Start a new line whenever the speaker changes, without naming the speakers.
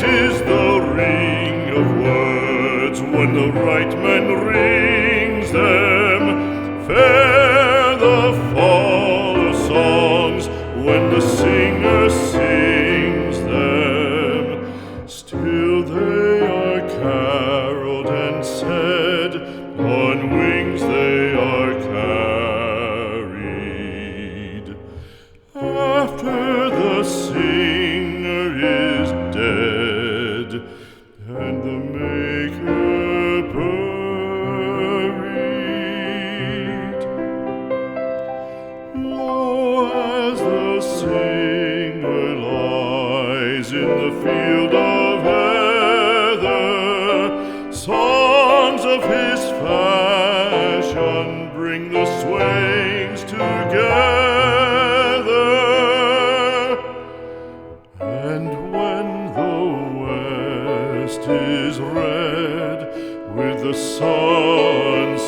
is the ring of words when the right man rings them. Fair the fall of songs when the singer sings them. Still they are caroled and said, on wings they are carried. After the singer is dead and the maker buried, lo, as the singer lies in the field of heather, songs of his fashion bring the swains together. And when the west is red with the sunset